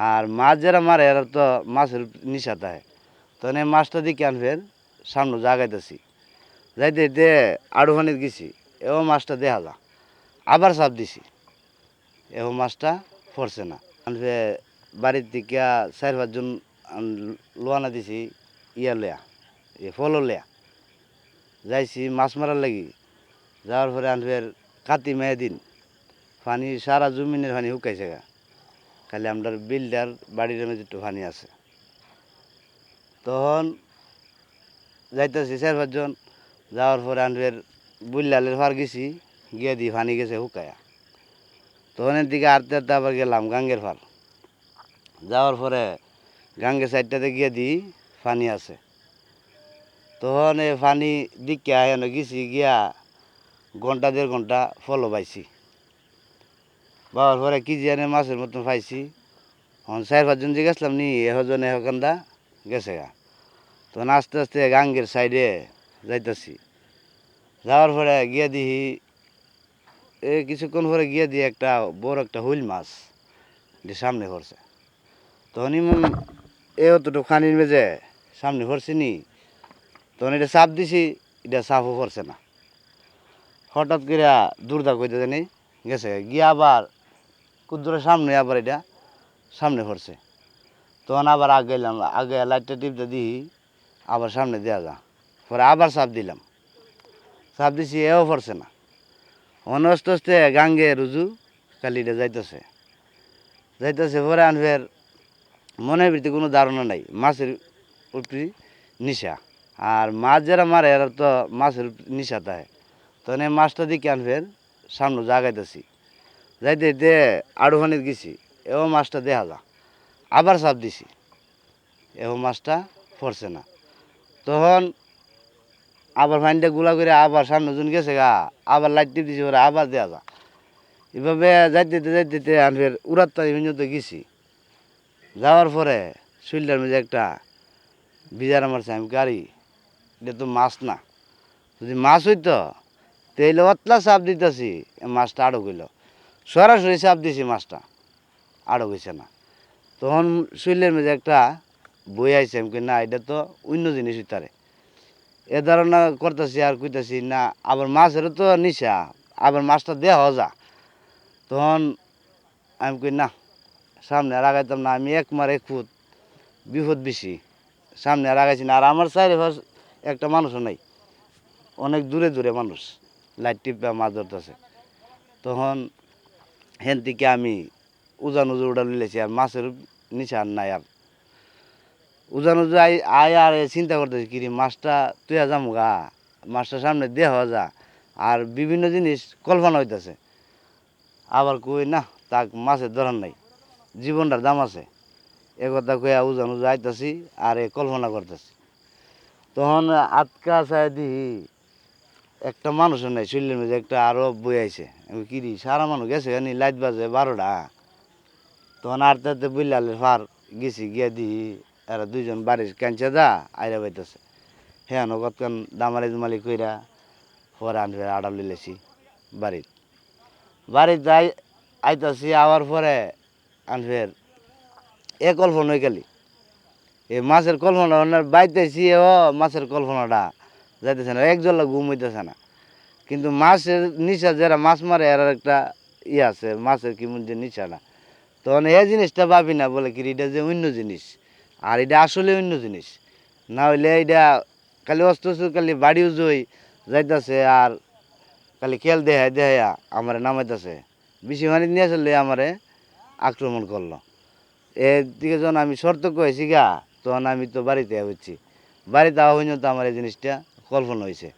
আর মাছ যারা মারে এরা তো মাছের নিশা থাকে, তখন এই মাছটা দিকে আনফের সামনে জাগাইতেছি, যাইতে যাইতে আড়ু পানির গেছি, এও মাছটা দেখা যা, আবার চাপ দিছি, এও মাছটা পড়ছে না। আনফে বাড়ির থেকে 4-5 জন লোয়ানা দিছি, ইয়া লয়া ফলো লয়া যাইছি মাছ মারার লাগি। যাওয়ার পরে আনফের কাতি মেয়ে দিন পানি সারা জমিনের পানি শুকাইছে গা, খালি আমরা বিলডার বাড়ির মধ্যে একটু পানি আছে। তখন যাইতেছি 4-5 জন, যাওয়ার পরে আনফের বুল্লালের ফার গেছি, গিয়ে দিই পানি গেছে শুকায়া। তখন এর দিকে আরতে আরতে আবার গেলাম গাঙ্গের ফার, যাওয়ার পরে গাঙ্গের সাইডটাতে গিয়ে দিই পানি আছে। তখন এই পানি দিকে আয়ানো গেছি, গিয়া 1-1.5 ঘন্টা ফলো পাইছি। পাওয়ার পরে কি জানে মাছের মতন পাইছি। 4-5 জন যে গেছিলাম নি, এহজন এহকান্দা গেছে গা। তখন আস্তে আস্তে গাঙ্গের সাইডে যাইতেছি, যাওয়ার পরে গিয়ে দিই কিছুক্ষণ পরে গিয়ে দিই একটা বড় একটা হুইল মাছ যে সামনে পড়ছে। তখন এ অতটুকু খানির মেজে সামনে পড়ছে নি, তখন এটা চাপ দিছি, এটা চাপও পড়ছে না। হঠাৎ করে দূরদা কইতে জানি গেছে গিয়ে আবার কুদ্দুরের সামনে আবার এটা সামনে পড়ছে। তখন আবার আগে এলাম, আগে লাইটটা টিপতে দিই আবার সামনে দেওয়া যা, পরে আবার চাপ দিলাম, চাপ দিছি, এও পড়ছে না। আস্তে আস্তে গাঙ্গে রুজু কালিটা যাইতেছে যাইতেছে, পরে আনফের মনের ভিতরে কোনো ধারণা নাই, মাছের উপরি নিশা। আর মাছ যারা মারে এরা তো মাছের নিশা থাকে, তখন এই মাছটা দিকে আনফের সামনে জাগাইতেছি, যাইতে যাইতে আড়ু পানির গেছি, এও মাছটা দেখা যা, আবার চাপ দিছি, এও মাছটা পড়ছে না। তখন আবার ফাইনটা গুলা করে আবার সামনে জন গেছে গা, আবার লাইট টিপ দিছি, ওরা আবার দেওয়া যা। এভাবে যাইতে যাইতে আনফের উড়াত্তা ইঞ্জতে গেছি। যাওয়ার পরে শরীরটার মধ্যে একটা বিজার মারছে, আমি গাড়ি এটা তো মাছ না, যদি মাছ হইতো তাইলে অতলা চাপ দিতেছি, মাছটা আড়ক হইল, সরাসরি চাপ দিছি, মাছটা আড়ক হয়েছে না। তখন শরীরের মধ্যে একটা বই আইছে, আমি না এটা তো অন্য জিনিস হইতারে, এ ধারণা করতেছি আর কইতাছি না, আবার মাছেরও তো নিশা, আবার মাছটা দেওয়া যা। তখন আমি কই না, সামনে আর আগাইতাম না, আমি 1 ফুট বিপদ বেশি, সামনে আর আগাইছি না। আর আমার চারিপাশ একটা মানুষও নাই, অনেক দূরে দূরে মানুষ লাইট টিপা মাছ ধরতেছে। তখন হেন থেকে আমি উজান উজু উড়া লিলেছি, আর মাছের নিচে আর নাই। আর উজান উজু আয় আর চিন্তা করতেছি কিরি মাছটা তুই যামু গা, মাছটা সামনে দেহ যা, আর বিভিন্ন জিনিস কল্পনা হইতেছে। আবার কই না, তাক মাছের ধরার নাই, জীবনটার দাম আছে, এ কথা কইয়া উজান উজু আইতাছি আর এ কল্পনা করতেছি। তখন আটকা চাই দিই একটা মানুষও নাই, শরীরের মধ্যে একটা আরো বই আইছে, আমি কিরি সারা মানুষ গেছে জানি, লাইট বাজে 12টা। তখন আরতে আরতে বুঝলালের ফার গেছি, গিয়া দিই এরা 2 জন বাড়ির কাঞ্চা দা আইরা বাইতেছে, হ্যাঁ নগদকান দামালি দুমালি কইরা পরে আনবে আড়াল লিলেছি বাড়িতে আইতাছি। আবার পরে আনফের এ কল্পনা হয়ে গেলি, এ মাছের কল্পনা বাইতেছি, ও মাছের কল্পনাটা যাইতেছে না, একজলা ঘুম হইতেছে না। কিন্তু মাছের নিশা যারা মাছ মারে এর একটা আছে, মাছের কেমন যে নিশাটা, তখন এই জিনিসটা ভাবি না, বলে কি এটা যে অন্য জিনিস, আর এটা আসলে অন্য জিনিস না হইলে এটা খালি অস্ত্র খালি বাড়িও জই যাইতেছে, আর খালি খেল দেখায় দেখাইয়া আমারে নামাইতেছে, বেশি পানি নিয়ে আসলে আমারে আক্রমণ করলো। এর দিকে যখন আমি সতর্ক হয়েছি গা, তখন আমি তো বাড়িতে হচ্ছি, বাড়িতে হইনি তো আমার এই জিনিসটা কল্পনা হয়েছে।